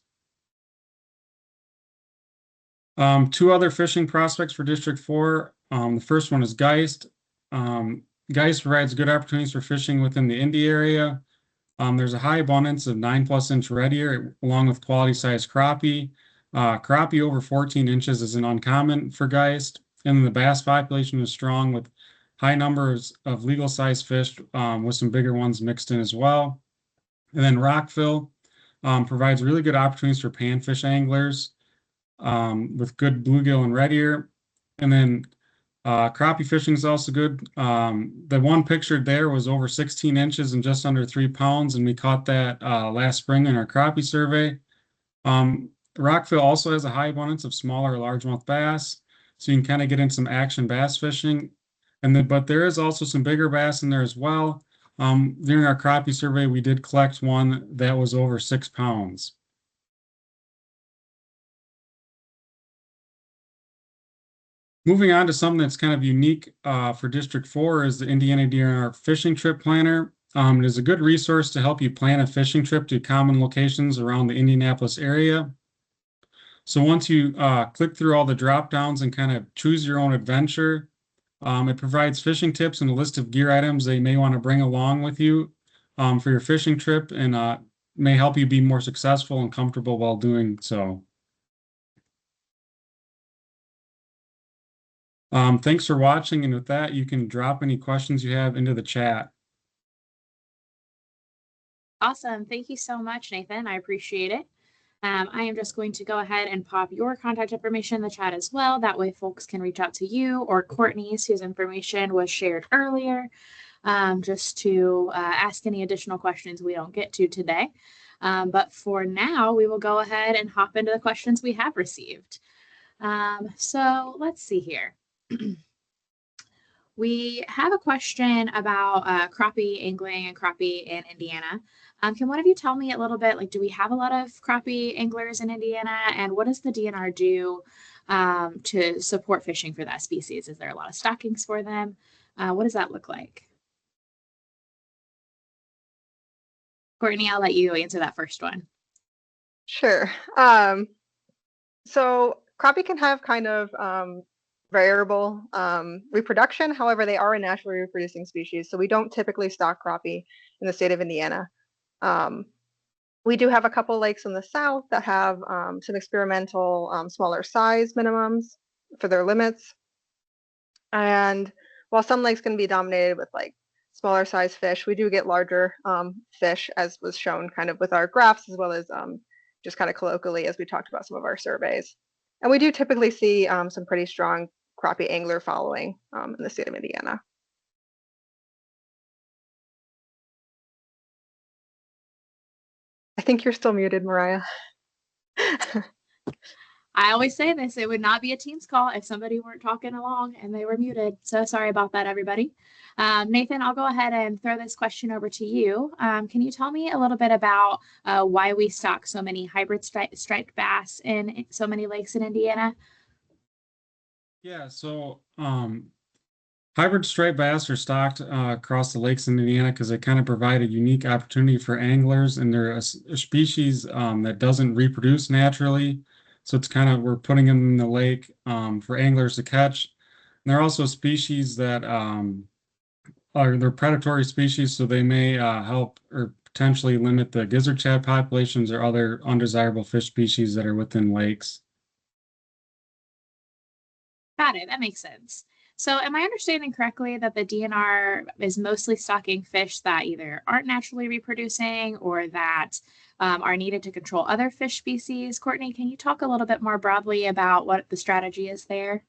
2 other fishing prospects for District 4. The first one is Geist. Geist provides good opportunities for fishing within the Indy area. There's a high abundance of 9+ inch red ear along with quality sized crappie. Crappie over 14 inches isn't uncommon for Geist. And the bass population is strong with high numbers of legal sized fish with some bigger ones mixed in as well. And then Rockville provides really good opportunities for panfish anglers with good bluegill and red ear. And then crappie fishing is also good. The one pictured there was over 16 inches and just under 3 pounds, and we caught that last spring in our crappie survey. Rockville also has a high abundance of smaller largemouth bass. so you can kind of get in some action bass fishing. And then, but there is also some bigger bass in there as well. During our crappie survey, we did collect one that was over 6 pounds. Moving on to something that's kind of unique for District 4 is the Indiana DNR Fishing Trip Planner. It is a good resource to help you plan a fishing trip to common locations around the Indianapolis area. So once you click through all the drop downs and kind of choose your own adventure, it provides fishing tips and a list of gear items that you may want to bring along with you for your fishing trip, and may help you be more successful and comfortable while doing so. Thanks for watching, and with that, you can drop any questions you have into the chat. Awesome. Thank you so much, Nathan. I appreciate it. I am just going to go ahead and pop your contact information in the chat as well. That way folks can reach out to you or Courtney's, whose information was shared earlier, just to ask any additional questions we don't get to today. But for now, we will go ahead and hop into the questions we have received. So let's see here. We have a question about crappie angling and crappie in Indiana. Can one of you tell me a little bit, like, do we have a lot of crappie anglers in Indiana, and what does the DNR do to support fishing for that species? Is there a lot of stockings for them? What does that look like? Courtney, I'll let you answer that first one. Sure. So crappie can have kind of variable reproduction. However, they are a naturally reproducing species, so we don't typically stock crappie in the state of Indiana. We do have a couple lakes in the south that have some experimental smaller size minimums for their limits. And while some lakes can be dominated with like smaller size fish, we do get larger fish, as was shown kind of with our graphs, as well as just kind of colloquially as we talked about some of our surveys. And we do typically see some pretty strong crappie angler following in the state of Indiana. I think you're still muted, Mariah. I always say this, it would not be a Teams call if somebody weren't talking along and they were muted. So sorry about that, everybody. Nathan, I'll go ahead and throw this question over to you. Can you tell me a little bit about why we stock so many hybrid striped bass in so many lakes in Indiana? Yeah, so hybrid striped bass are stocked across the lakes in Indiana because they kind of provide a unique opportunity for anglers, and they're a species that doesn't reproduce naturally. So it's kind of, we're putting them in the lake for anglers to catch. And they're also species that they're predatory species, so they may help or potentially limit the gizzard shad populations or other undesirable fish species that are within lakes. Got it. That makes sense. So am I understanding correctly that the DNR is mostly stocking fish that either aren't naturally reproducing or that are needed to control other fish species? Courtney, can you talk a little bit more broadly about what the strategy is there?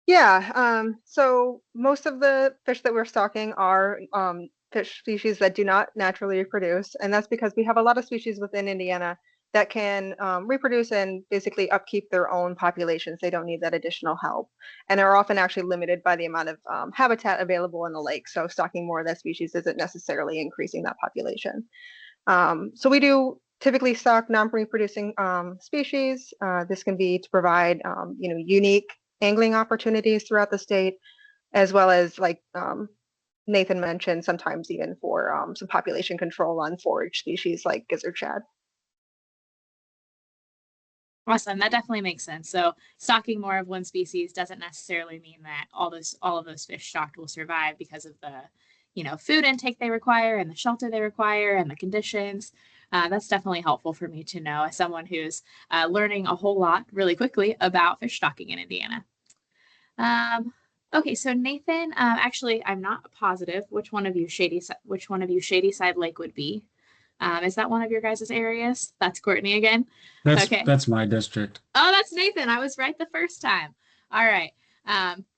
Yeah, so most of the fish that we're stocking are fish species that do not naturally reproduce, and that's because we have a lot of species within Indiana that can reproduce and basically upkeep their own populations. They don't need that additional help, and are often actually limited by the amount of habitat available in the lake. So stocking more of that species isn't necessarily increasing that population. So we do typically stock non-reproducing species. This can be to provide unique angling opportunities throughout the state, as well as, like Nathan mentioned, sometimes even for some population control on forage species like gizzard shad. Awesome. That definitely makes sense. So stocking more of one species doesn't necessarily mean that all of those fish stocked will survive because of the, food intake they require and the shelter they require and the conditions. That's definitely helpful for me to know as someone who's learning a whole lot really quickly about fish stocking in Indiana. Okay, so Nathan, actually, I'm not positive which one of you Shadyside Lake would be. Is that one of your guys' areas? That's Courtney again. That's my district. Oh, that's Nathan. I was right the first time. All right.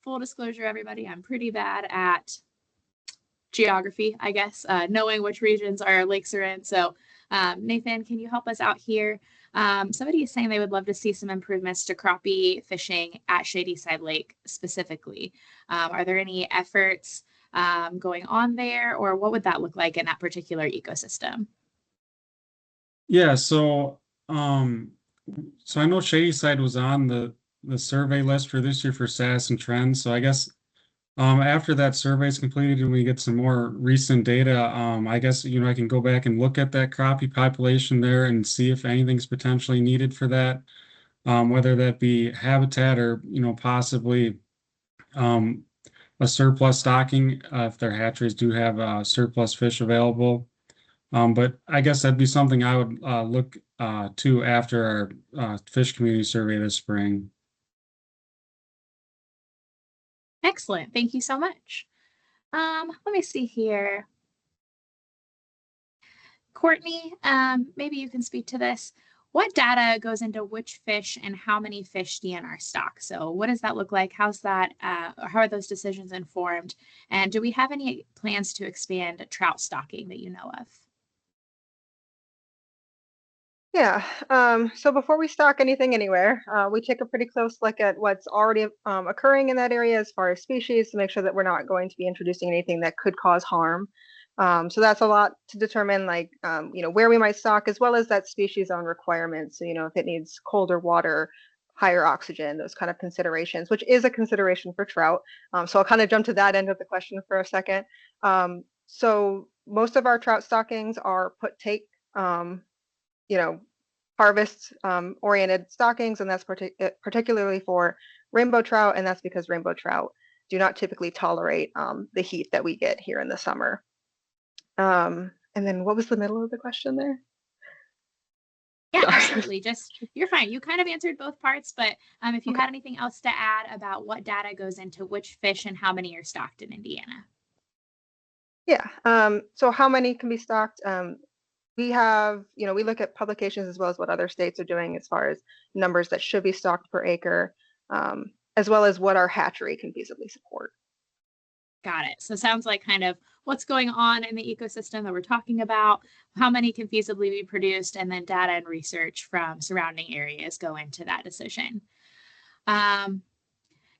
Full disclosure, everybody, I'm pretty bad at geography, I guess, knowing which regions our lakes are in. So Nathan, can you help us out here? Somebody is saying they would love to see some improvements to crappie fishing at Shadyside Lake specifically. Are there any efforts going on there, or what would that look like in that particular ecosystem? Yeah, so I know Shadyside was on the survey list for this year for status and trends. So I guess after that survey is completed and we get some more recent data, I guess I can go back and look at that crappie population there and see if anything's potentially needed for that, whether that be habitat or possibly a surplus stocking if their hatcheries do have surplus fish available. But I guess that'd be something I would look to after our fish community survey this spring. Excellent. Thank you so much. Let me see here. Courtney, maybe you can speak to this. What data goes into which fish and how many fish DNR stock? So what does that look like? How's that, how are those decisions informed? And do we have any plans to expand trout stocking that you know of? Yeah, so before we stock anything anywhere, we take a pretty close look at what's already occurring in that area as far as species to make sure that we're not going to be introducing anything that could cause harm. So that's a lot to determine, like, where we might stock, as well as that species own requirements. So, if it needs colder water, higher oxygen, those kind of considerations, which is a consideration for trout. So I'll kind of jump to that end of the question for a second. So most of our trout stockings are put take, harvest oriented stockings, and that's particularly for rainbow trout, and that's because rainbow trout do not typically tolerate the heat that we get here in the summer. And then what was the middle of the question there? Yeah, absolutely. Just, you're fine. You kind of answered both parts, but if you had anything else to add about what data goes into which fish and how many are stocked in Indiana. Yeah, so how many can be stocked? We have, we look at publications as well as what other states are doing as far as numbers that should be stocked per acre, as well as what our hatchery can feasibly support. Got it. So it sounds like kind of what's going on in the ecosystem that we're talking about, how many can feasibly be produced, and then data and research from surrounding areas go into that decision.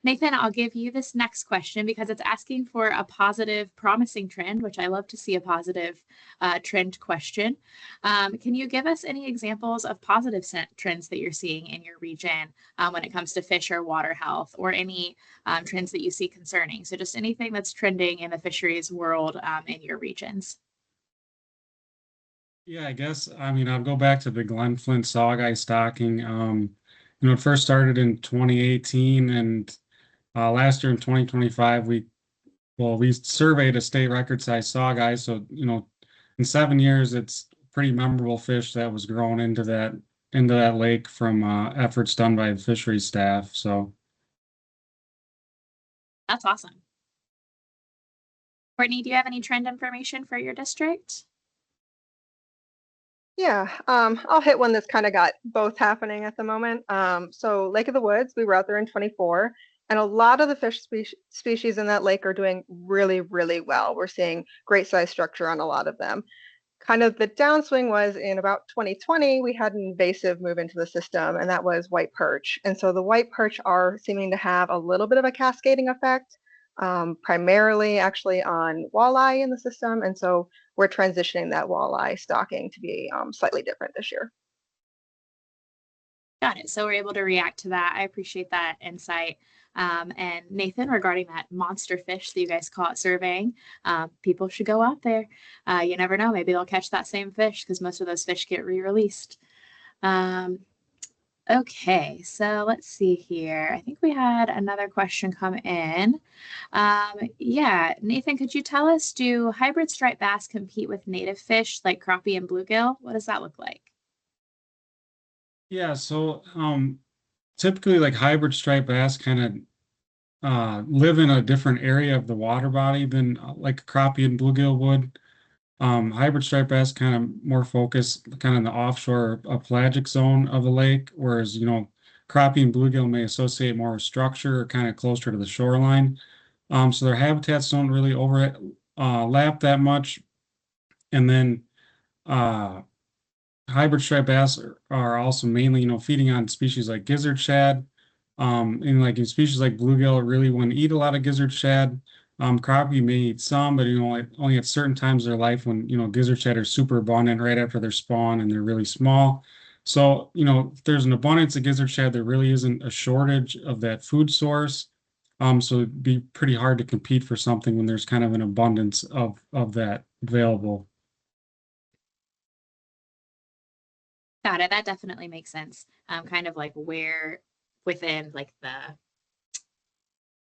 Nathan, I'll give you this next question because it's asking for a positive, promising trend, which I love to see a positive trend question. Can you give us any examples of positive trends that you're seeing in your region when it comes to fish or water health, or any trends that you see concerning? So just anything that's trending in the fisheries world in your regions. Yeah, I guess, I'll go back to the Glen Flint saugeye stocking. It first started in 2018, and last year in 2025, we surveyed a state record size saugeye. So, in 7 years, it's pretty memorable fish that was grown into that lake from efforts done by the fisheries staff. So that's awesome. Courtney, do you have any trend information for your district? Yeah, I'll hit one that's kind of got both happening at the moment. So Lake of the Woods, we were out there in 24, and a lot of the fish species in that lake are doing really, really well. We're seeing great size structure on a lot of them. Kind of the downswing was in about 2020, we had an invasive move into the system, and that was white perch. And so the white perch are seeming to have a little bit of a cascading effect, primarily actually on walleye in the system. And so we're transitioning that walleye stocking to be slightly different this year. Got it. So we're able to react to that. I appreciate that insight. And Nathan, regarding that monster fish that you guys caught surveying, people should go out there. You never know, maybe they'll catch that same fish because most of those fish get re-released. Okay, so let's see here. I think we had another question come in. Yeah, Nathan, could you tell us, do hybrid striped bass compete with native fish like crappie and bluegill? What does that look like? yeah, so typically like hybrid striped bass kind of live in a different area of the water body than like crappie and bluegill would. Hybrid striped bass kind of more focused kind of in the offshore pelagic zone of the lake, whereas, crappie and bluegill may associate more with structure or kind of closer to the shoreline. So their habitats don't really overlap that much. And then hybrid striped bass are also mainly, feeding on species like gizzard shad. And like in species like bluegill really wouldn't eat a lot of gizzard shad. Crappie may eat some, but only at certain times of their life when gizzard shad are super abundant right after their spawn and they're really small. So if there's an abundance of gizzard shad, there really isn't a shortage of that food source. So it'd be pretty hard to compete for something when there's kind of an abundance of that available. Got it. That definitely makes sense. Kind of like where within like I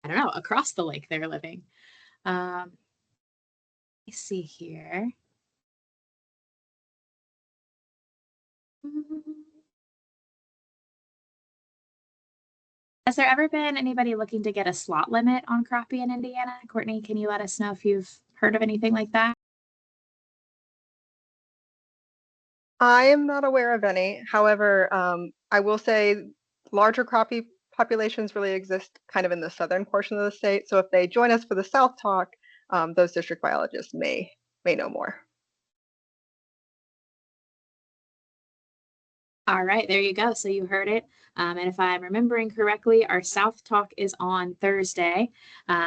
don't know, across the lake they're living. Let me see here. Has there ever been anybody looking to get a slot limit on crappie in Indiana? Courtney, can you let us know if you've heard of anything like that? I am not aware of any. However, I will say larger crappie populations really exist kind of in the southern portion of the state. So if they join us for the South Talk, those district biologists may know more. All right, there you go. So you heard it. And if I'm remembering correctly, our South Talk is on Thursday.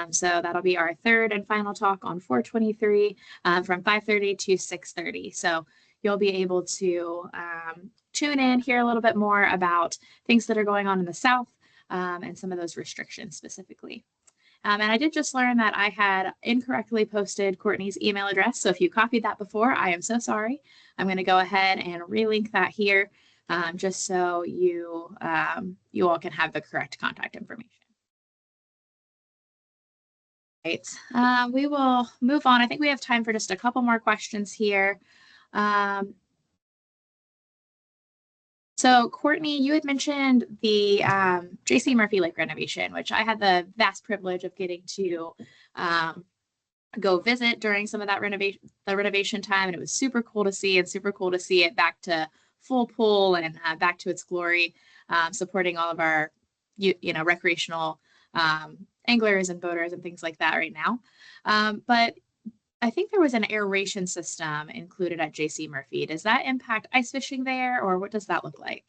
So that'll be our third and final talk on 4/23 from 5:30 to 6:30. So you'll be able to tune in, hear a little bit more about things that are going on in the South and some of those restrictions specifically. And I did just learn that I had incorrectly posted Courtney's email address. So if you copied that before, I am so sorry. I'm going to go ahead and relink that here. Just so you all can have the correct contact information. Right. We will move on. I think we have time for just a couple more questions here. So Courtney, you had mentioned the J.C. Murphy Lake renovation, which I had the vast privilege of getting to go visit during some of that renovation time, and it was super cool to see, and super cool to see it back to full pull and back to its glory, supporting all of our recreational anglers and boaters and things like that right now. But I think there was an aeration system included at J.C. Murphy. Does that impact ice fishing there, or what does that look like?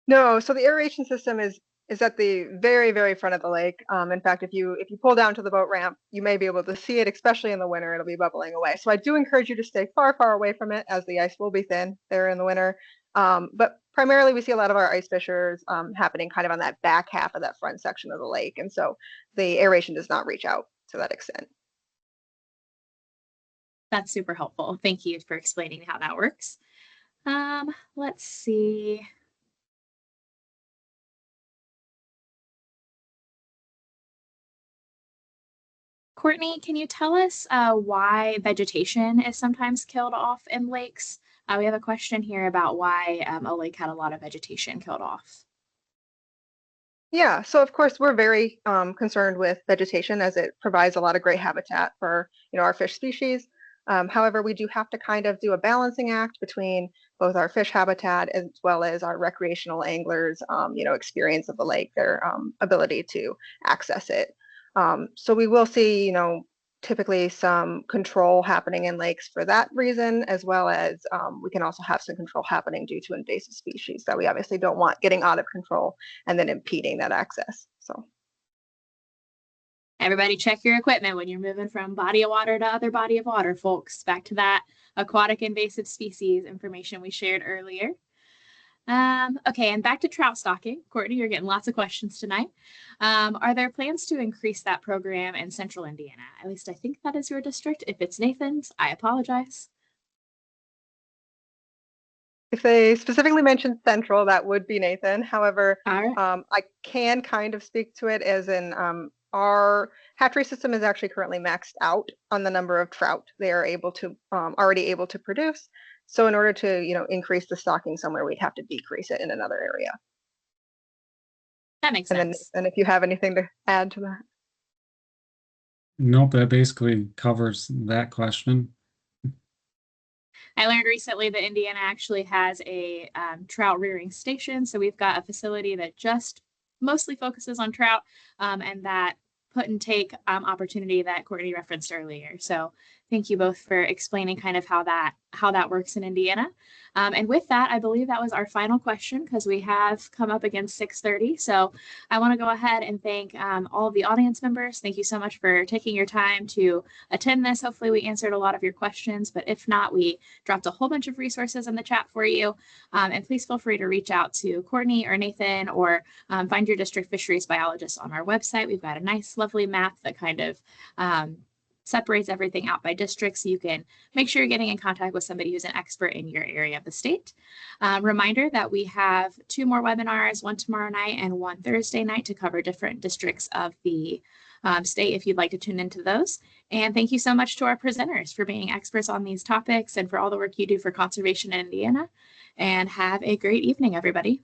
No, so the aeration system is at the very, very front of the lake. In fact, if you pull down to the boat ramp, you may be able to see it, especially in the winter. It'll be bubbling away. So I do encourage you to stay far, far away from it, as the ice will be thin there in the winter. But primarily, we see a lot of our ice fishers happening kind of on that back half of that front section of the lake. And so the aeration does not reach out to that extent. That's super helpful. Thank you for explaining how that works. Let's see. Courtney, can you tell us why vegetation is sometimes killed off in lakes? We have a question here about why a lake had a lot of vegetation killed off. Yeah, so of course we're very concerned with vegetation, as it provides a lot of great habitat for our fish species. However, we do have to kind of do a balancing act between both our fish habitat as well as our recreational anglers, experience of the lake, their ability to access it. So we will see, typically some control happening in lakes for that reason, as well as we can also have some control happening due to invasive species that we obviously don't want getting out of control and then impeding that access. So everybody check your equipment when you're moving from body of water to other body of water, folks. Back to that aquatic invasive species information we shared earlier. Okay, and back to trout stocking. Courtney, you're getting lots of questions tonight. Are there plans to increase that program in Central Indiana? At least I think that is your district. If it's Nathan's, I apologize. if they specifically mentioned Central, that would be Nathan. However, All right. I can kind of speak to it as in our hatchery system is actually currently maxed out on the number of trout they are able to already able to produce. So in order to increase the stocking somewhere, we'd have to decrease it in another area. That makes sense. And if you have anything to add to that. Nope, that basically covers that question. I learned recently that Indiana actually has a trout rearing station. So we've got a facility that just mostly focuses on trout and that put and take opportunity that Courtney referenced earlier. So Thank you both for explaining kind of how that works in Indiana. And with that, I believe that was our final question because we have come up against 6:30. So I want to go ahead and thank all of the audience members. Thank you so much for taking your time to attend this. Hopefully we answered a lot of your questions, but if not, we dropped a whole bunch of resources in the chat for you. And please feel free to reach out to Courtney or Nathan or find your district fisheries biologist on our website. We've got a nice, lovely map that kind of separates everything out by district, so you can make sure you're getting in contact with somebody who's an expert in your area of the state. Reminder that we have 2 more webinars, one tomorrow night and one Thursday night, to cover different districts of the state if you'd like to tune into those. And thank you so much to our presenters for being experts on these topics and for all the work you do for conservation in Indiana. And have a great evening, everybody.